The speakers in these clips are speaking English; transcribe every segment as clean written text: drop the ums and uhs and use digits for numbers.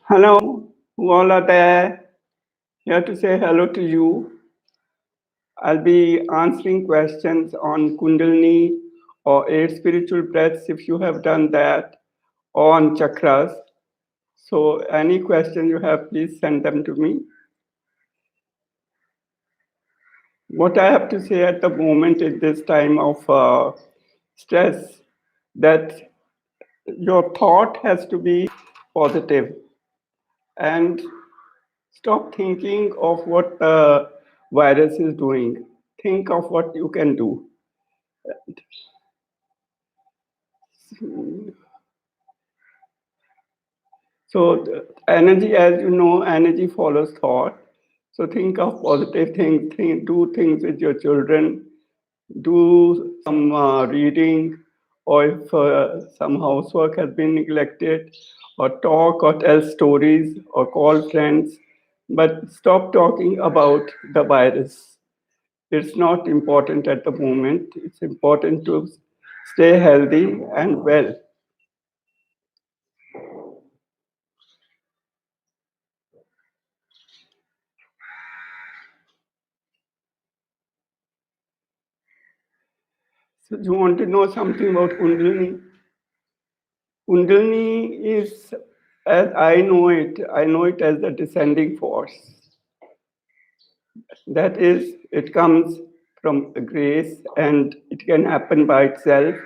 Hello, who all are there? Here to say hello to you. I'll be answering questions on Kundalini or 8 spiritual breaths if you have done that, or on chakras. So, any question you have, please send them to me. What I have to say at the moment at this time of stress, that your thought has to be positive and stop thinking of what the virus is doing. Think of what you can do. So, energy, as you know, energy follows thought. So, think of positive things, do things with your children, do some reading, or if some housework has been neglected, or talk or tell stories or call friends. But stop talking about the virus. It's not important at the moment. It's important to stay healthy and well. So, do you want to know something about Kundalini? Kundalini is, as I know it as the descending force. That is, it comes from grace and it can happen by itself.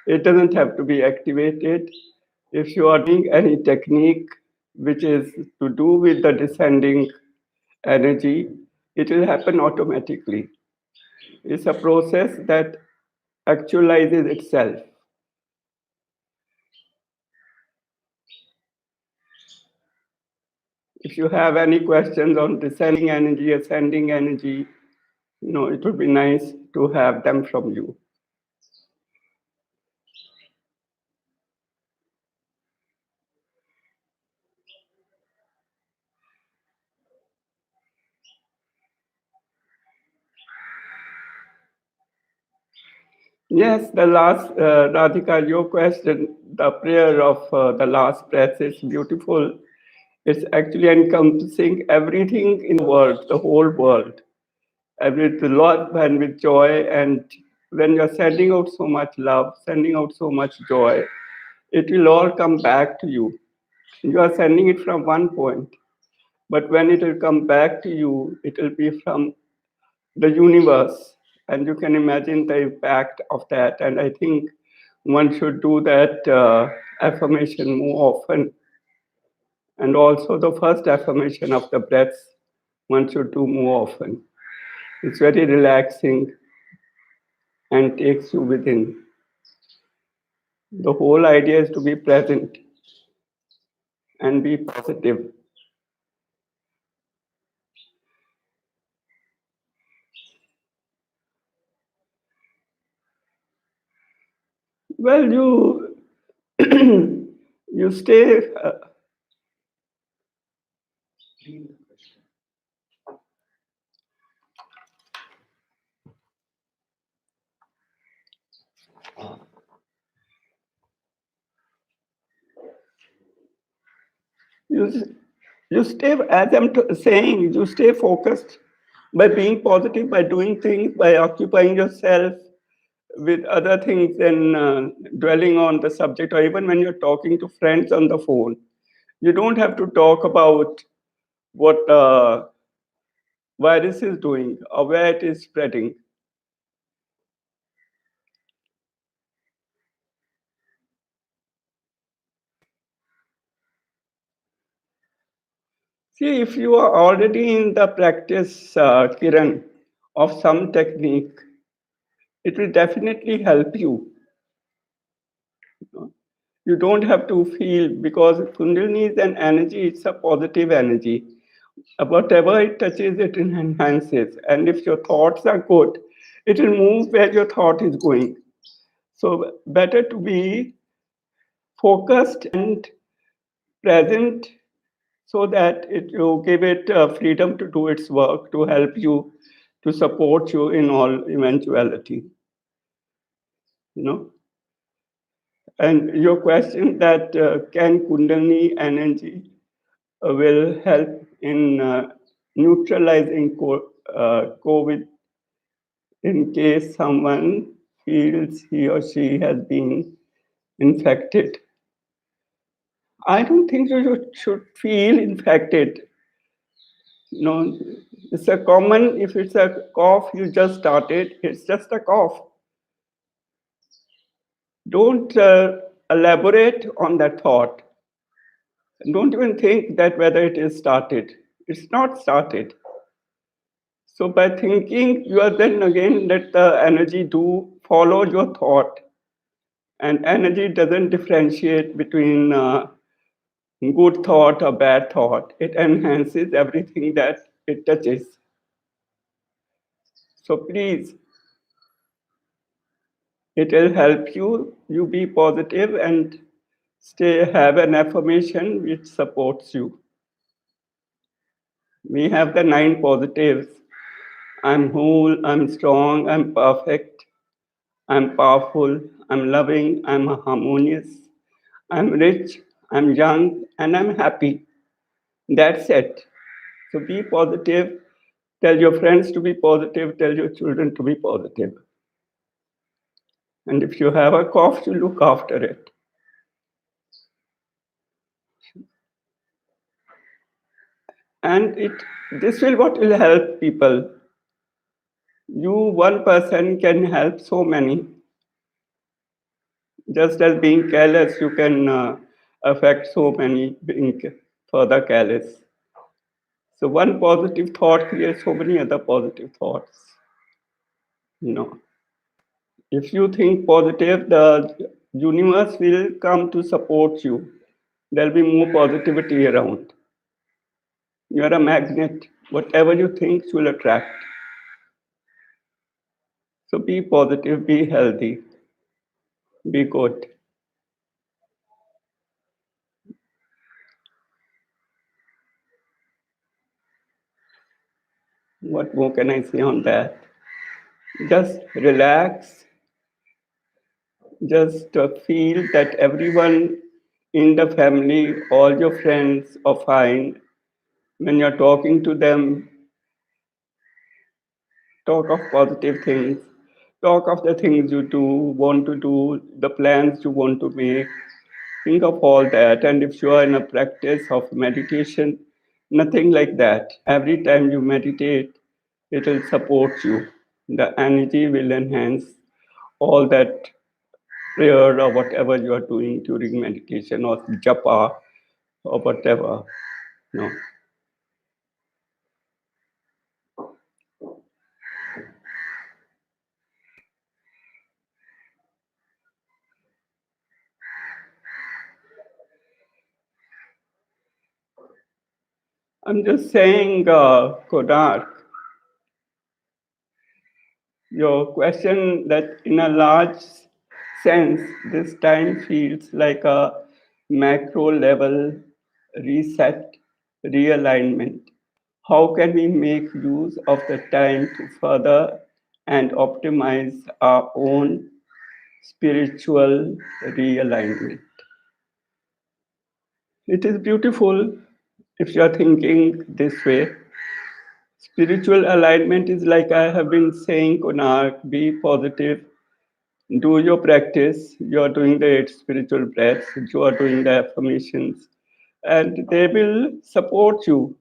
It doesn't have to be activated. If you are doing any technique which is to do with the descending energy, it will happen automatically. It's a process that actualizes itself. If you have any questions on descending energy, ascending energy, it would be nice to have them from you. Yes, the last, Radhika, your question, the prayer of the last breath is beautiful. It's actually encompassing everything in the world, the whole world, and with love and with joy. And when you're sending out so much love, sending out so much joy, it will all come back to you. You are sending it from one point, but when it will come back to you, it will be from the universe, and you can imagine the impact of that. And I think one should do that affirmation more often. And also the first affirmation of the breaths, one should do more often. It's very relaxing and takes you within. The whole idea is to be present and be positive. Well, you stay. You, you stay, as I'm saying, you stay focused by being positive, by doing things, by occupying yourself with other things than dwelling on the subject, or even when you're talking to friends on the phone. You don't have to talk about what virus is doing or where it is spreading. See, if you are already in the practice, Kiran, of some technique, it will definitely help you. You don't have to feel, because Kundalini is an energy, it's a positive energy. Whatever it touches, it enhances. And if your thoughts are good, it will move where your thought is going. So, better to be focused and present so that you give it freedom to do its work, to help you, to support you in all eventuality. You know. And your question that can Kundalini energy will help in neutralizing COVID in case someone feels he or she has been infected. I don't think you should feel infected. No, it's a common, if it's a cough you just started, it's just a cough. Don't elaborate on that thought. Don't even think that whether it is started. It's not started. So by thinking, you are then again let the energy do follow your thought. And energy doesn't differentiate between good thought or bad thought. It enhances everything that it touches. So please, it will help you be positive and have an affirmation which supports you. We have the 9 positives. I'm whole, I'm strong, I'm perfect, I'm powerful, I'm loving, I'm harmonious, I'm rich, I'm young, and I'm happy. That's it. So be positive. Tell your friends to be positive. Tell your children to be positive. And if you have a cough, you look after it. And this will what will help people. You, one person, can help so many. Just as being careless, you can affect so many being further careless. So one positive thought creates so many other positive thoughts. If you think positive, the universe will come to support you. There'll be more positivity around. You are a magnet. Whatever you think, you will attract. So be positive, be healthy, be good. What more can I say on that? Just relax. Just feel that everyone in the family, all your friends are fine. When you're talking to them, talk of positive things. Talk of the things you do, want to do, the plans you want to make. Think of all that. And if you are in a practice of meditation, nothing like that. Every time you meditate, it will support you. The energy will enhance all that prayer or whatever you are doing during meditation or japa or whatever. No. I'm just saying, Kodak, your question that in a large sense, this time feels like a macro level reset, realignment. How can we make use of the time to further and optimize our own spiritual realignment? It is beautiful if you are thinking this way. Spiritual alignment is like I have been saying, Kunak, be positive, do your practice. You are doing the 8 spiritual breaths, you are doing the affirmations, and they will support you.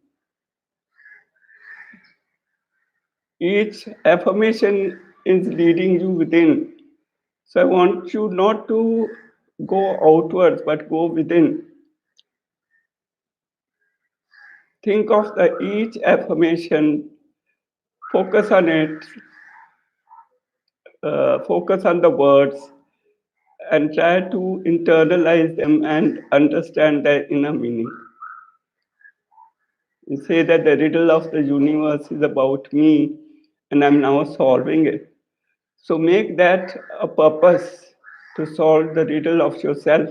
Each affirmation is leading you within. So I want you not to go outwards, but go within. Think of each affirmation, focus on it, focus on the words, and try to internalize them and understand their inner meaning. You say that the riddle of the universe is about me, and I'm now solving it. So make that a purpose to solve the riddle of yourself.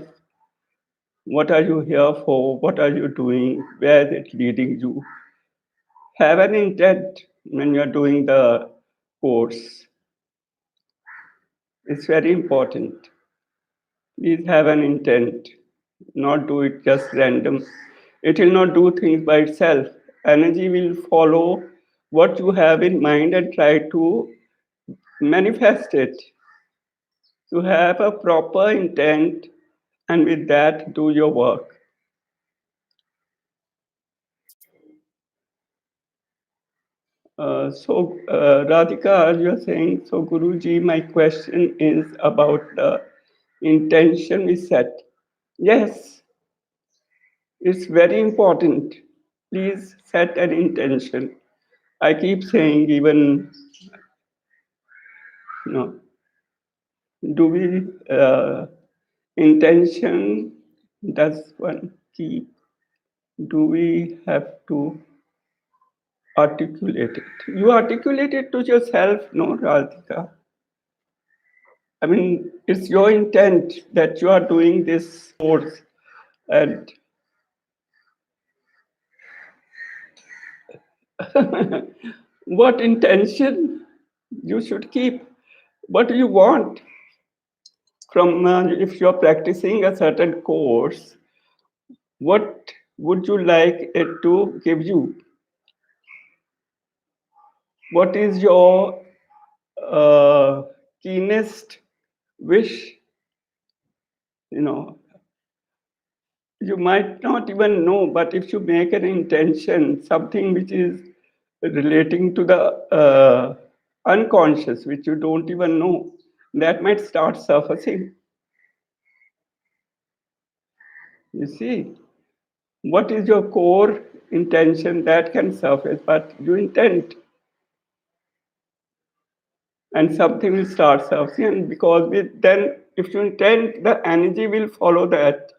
What are you here for? What are you doing? Where is it leading you? Have an intent when you're doing the course. It's very important. Please have an intent, not do it just random. It will not do things by itself. Energy will follow what you have in mind and try to manifest it. To have a proper intent and with that do your work. Radhika, you're saying, so Guruji, my question is about the intention we set. Yes, it's very important. Please set an intention. I keep saying, even, you know, do we, intention, does one keep? Do we have to articulate it? You articulate it to yourself, no, Radhika? I mean, it's your intent that you are doing this course, and what intention you should keep? What do you want from if you're practicing a certain course? What would you like it to give you? What is your uh, keenest wish? You know, you might not even know, but if you make an intention, something which is relating to the unconscious, which you don't even know, that might start surfacing. You see, what is your core intention that can surface, but you intend, and something will start surfacing. And because then, if you intend, the energy will follow that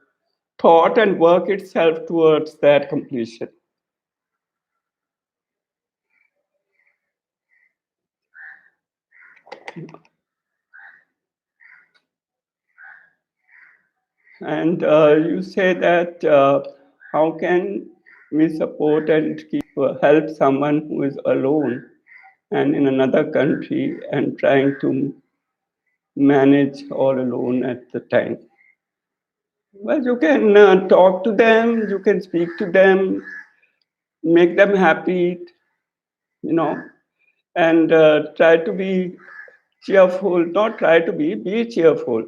thought and work itself towards that completion. And you say that how can we support and keep, help someone who is alone and in another country and trying to manage all alone at the time? Well, you can talk to them, you can speak to them, make them happy, you know, and try to be cheerful. Not try to be cheerful,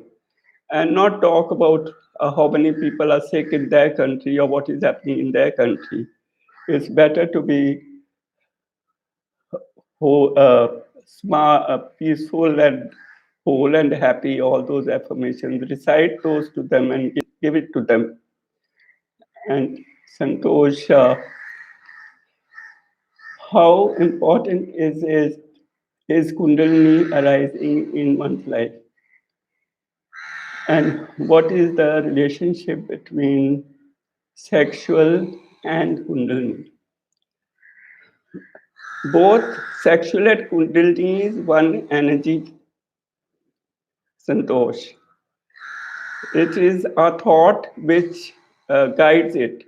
and not talk about how many people are sick in their country or what is happening in their country. It's better to be smart, peaceful, and whole and happy. All those affirmations, recite those to them and give it to them. And Santosh, how important is Kundalini arising in one's life? And what is the relationship between sexual and Kundalini? Both sexual and Kundalini is one energy, Santosh. It is a thought which guides it.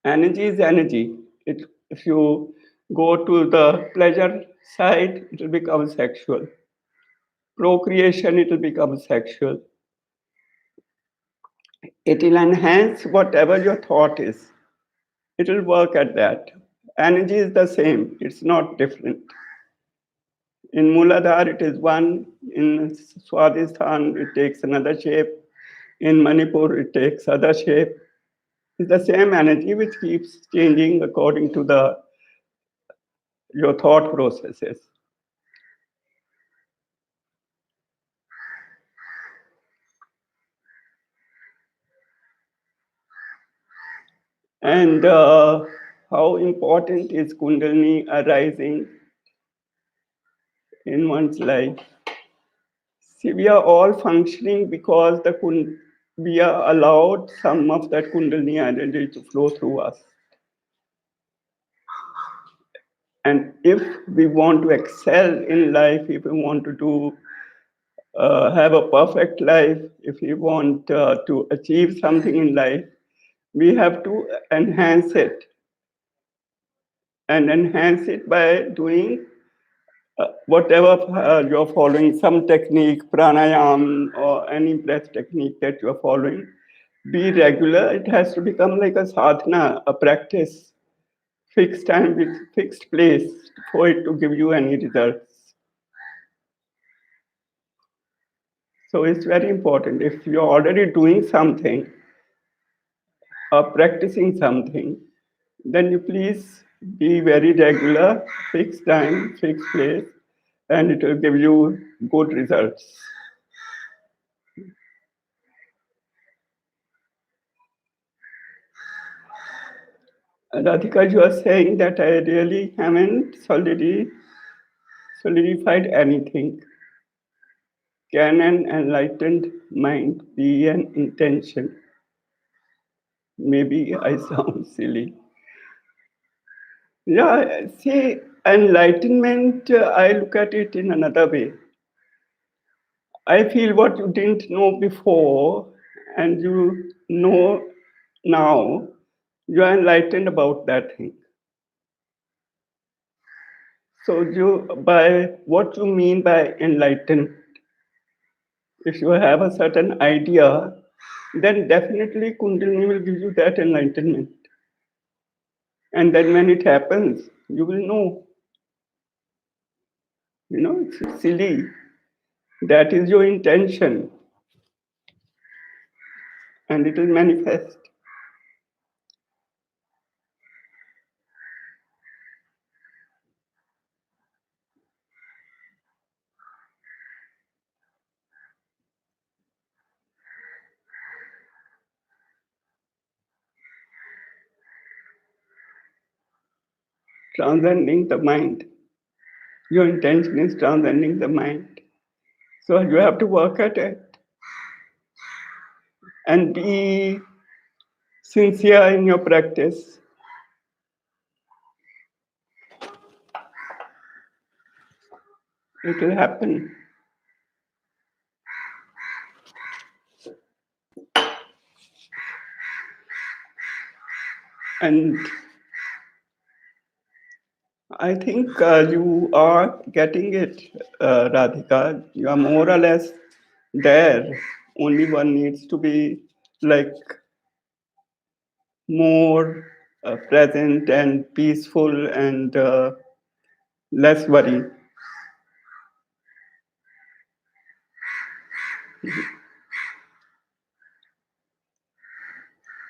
Energy is energy. If you go to the pleasure side, it will become sexual. Procreation, it will become sexual. It will enhance whatever your thought is. It will work at that. Energy is the same, it's not different. In Muladhar, it is one. In Swadhisthana, it takes another shape. In Manipur, it takes other shape. It's the same energy which keeps changing according to your thought processes. And how important is Kundalini arising in one's life? See, we are all functioning because we are allowed some of that Kundalini energy to flow through us. And if we want to excel in life, if we want to have a perfect life, if we want to achieve something in life, we have to enhance it. And enhance it by doing whatever you're following, some technique, pranayam, or any breath technique that you're following. be regular. It has to become like a sadhana, a practice, fixed time with fixed place for it to give you any results. So it's very important. If you're already doing something or practicing something, then you please be very regular, fixed time, fixed place, and it will give you good results. Radhika, you are saying that I really haven't solidified anything. Can an enlightened mind be an intention? Maybe I sound silly. Yeah, see, enlightenment, I look at it in another way. I feel what you didn't know before and you know now, you are enlightened about that thing. So, by what you mean by enlightened, if you have a certain idea, then definitely Kundalini will give you that enlightenment. And then when it happens, you will know. It's silly. That is your intention, and it will manifest. Transcending the mind. Your intention is transcending the mind. So you have to work at it and be sincere in your practice. It will happen. And I think you are getting it, Radhika. You are more or less there. Only one needs to be like more present and peaceful and less worry.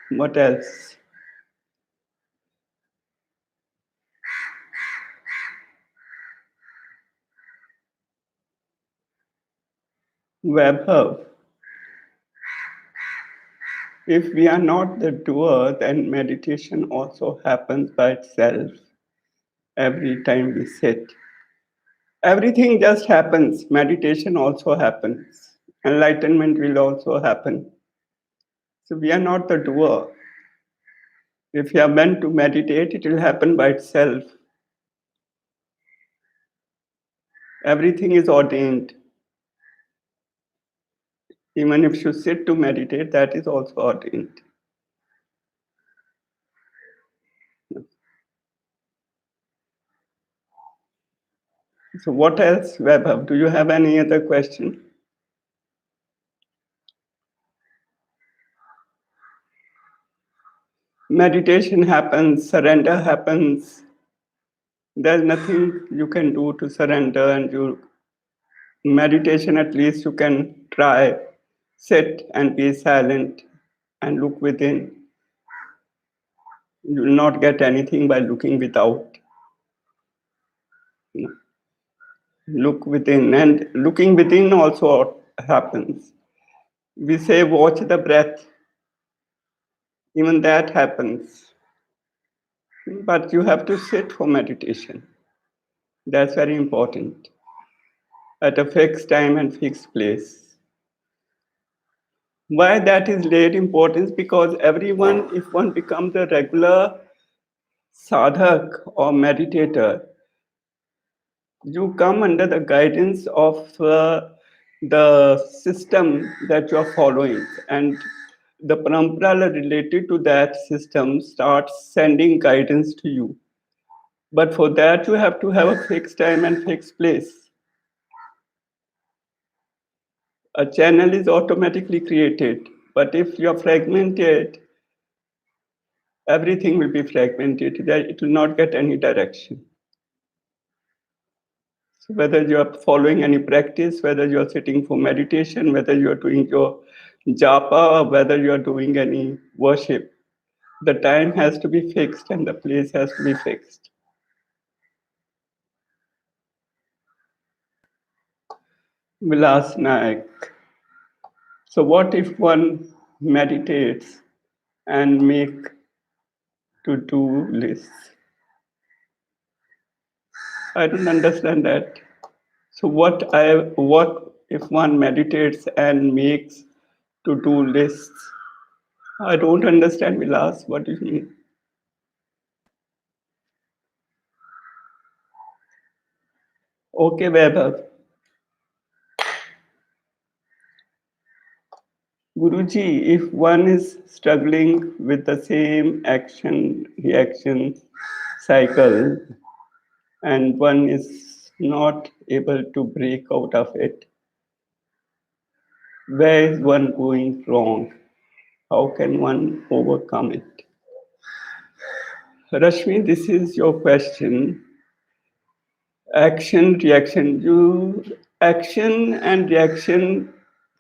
What else? Webhub. If we are not the doer, then meditation also happens by itself every time we sit. Everything just happens. Meditation also happens. Enlightenment will also happen. So we are not the doer. If you are meant to meditate, it will happen by itself. Everything is ordained. Even if you sit to meditate, that is also ordained. So what else, Vaibhav? Do you have any other question? Meditation happens, surrender happens. There's nothing you can do to surrender, and you meditation at least you can try. Sit and be silent and look within. You will not get anything by looking without. Look within, and looking within also happens. We say watch the breath. Even that happens. But you have to sit for meditation. That's very important. At a fixed time and fixed place. Why that is laid importance? Because everyone, if one becomes a regular sadhak or meditator, you come under the guidance of the system that you are following, and the parampara related to that system starts sending guidance to you. But for that, you have to have a fixed time and fixed place. A channel is automatically created, But if you are fragmented, everything will be fragmented. It will not get any direction. So whether you are following any practice, whether you are sitting for meditation, whether you are doing your japa, or whether you are doing any worship, the time has to be fixed and the place has to be fixed. Vilas Naik. So what if one meditates and make to-do lists? I don't understand that. So what if one meditates and makes to-do lists? I don't understand, Vilas. What do you mean? Okay, Vaibhav. Guruji, if one is struggling with the same action-reaction cycle and one is not able to break out of it, where is one going wrong? How can one overcome it? Rashmi, this is your question. Action, reaction. Action and reaction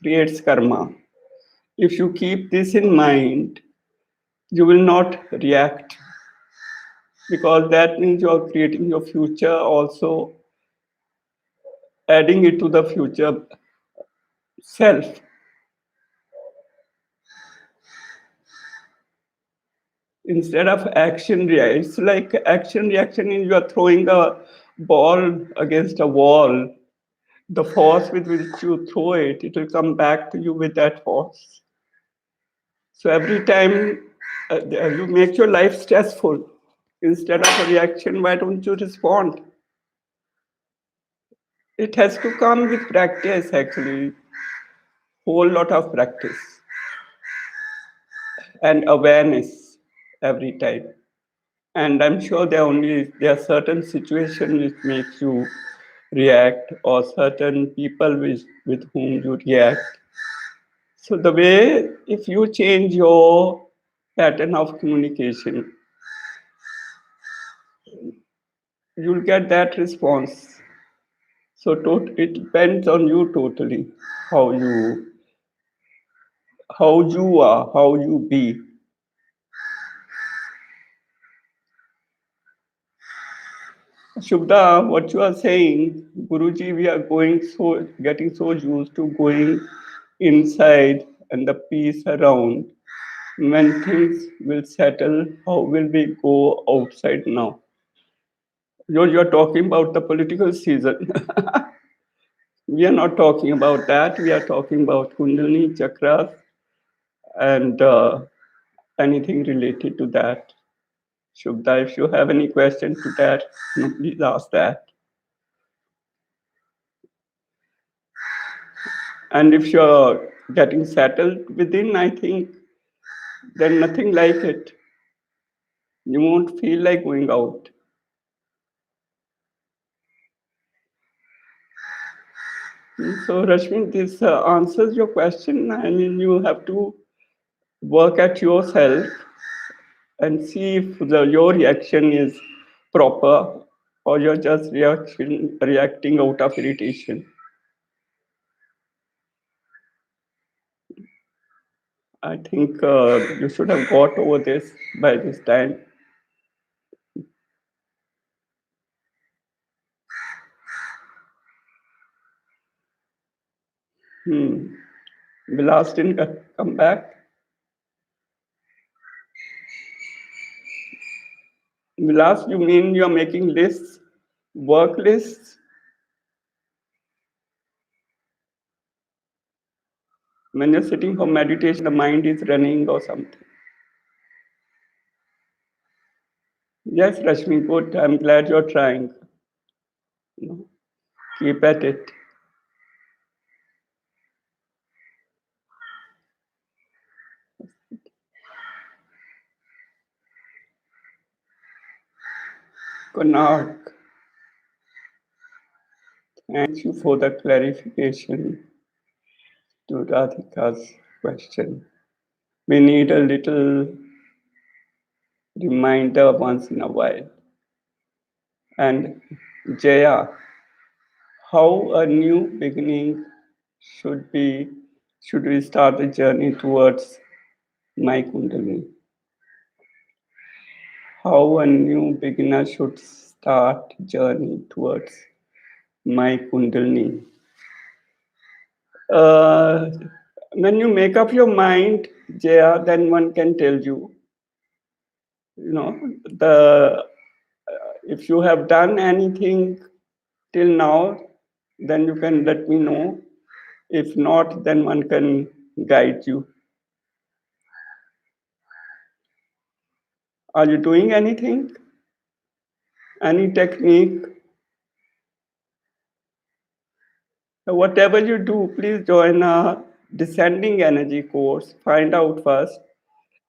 creates karma. If you keep this in mind, you will not react because that means you are creating your future, also adding it to the future self. Instead of action reaction, it's like action reaction is you are throwing a ball against a wall. The force with which you throw it, it will come back to you with that force. So every time you make your life stressful, instead of a reaction, why don't you respond? It has to come with practice, actually, whole lot of practice and awareness every time. And I'm sure there are certain situations which make you react, or certain people with whom you react. So the way, if you change your pattern of communication, you'll get that response. So it depends on you totally, how you are, how you be. Shubda, what you are saying, Guruji, we are getting so used to going inside and the peace around. When things will settle, how will we go outside now? You're talking about the political season. We are not talking about that. We are talking about Kundalini, chakras, and anything related to that. Shubda, if you have any question to that, please ask that. And if you're getting settled within, I think then nothing like it. You won't feel like going out. So, Rashmi, this answers your question. I mean, you have to work at yourself and see if your reaction is proper or you're just reacting out of irritation. I think you should have got over this by this time. Vilas didn't come back. Vilas, you mean you're making lists, work lists? When you're sitting for meditation, the mind is running or something. Yes, Rashmi, good. I'm glad you're trying. Keep at it. Konark, thank you for the clarification to Radhika's question. We need a little reminder once in a while. And Jaya, how a new beginning should be, should we start the journey towards my Kundalini? How a new beginner should start journey towards my Kundalini? Uh, when you make up your mind, Jaya, then one can tell you, you know, the if you have done anything till now, then you can let me know. If not, then one can guide you. Are you doing anything? Any technique? Whatever you do, please join a descending energy course. Find out first,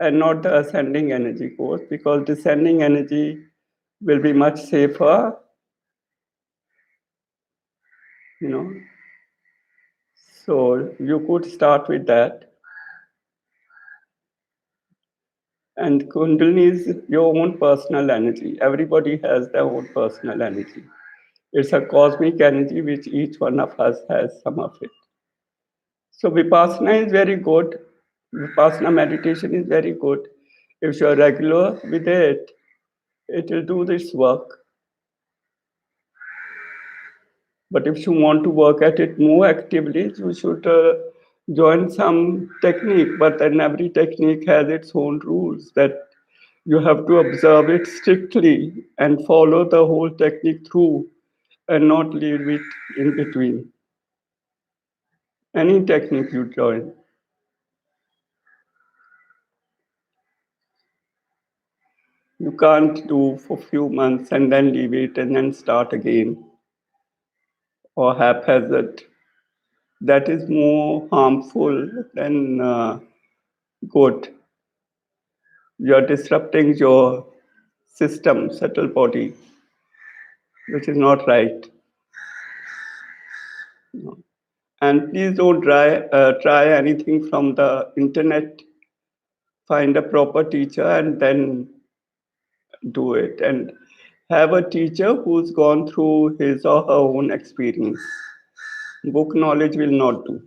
and not the ascending energy course, because descending energy will be much safer, you know. So you could start with that. And Kundalini is your own personal energy. Everybody has their own personal energy. It's a cosmic energy which each one of us has some of it. So Vipassana is very good. Vipassana meditation is very good. If you are regular with it, it will do this work. But if you want to work at it more actively, you should join some technique. But then every technique has its own rules that you have to observe it strictly and follow the whole technique through and not leave it in between. Any technique you join. You can't do for a few months and then leave it and then start again or haphazard. That is more harmful than good. You're disrupting your system, subtle body, which is not right. And please don't try anything from the internet. Find a proper teacher and then do it. And have a teacher who's gone through his or her own experience. Book knowledge will not do.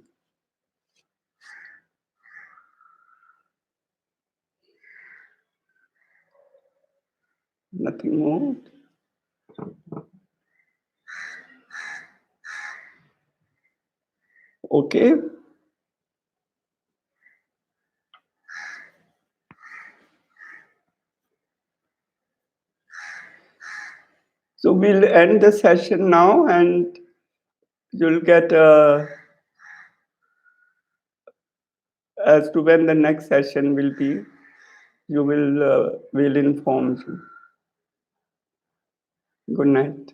Nothing more. Okay. So we'll end the session now and you'll get as to when the next session will be. You will inform you. Good night.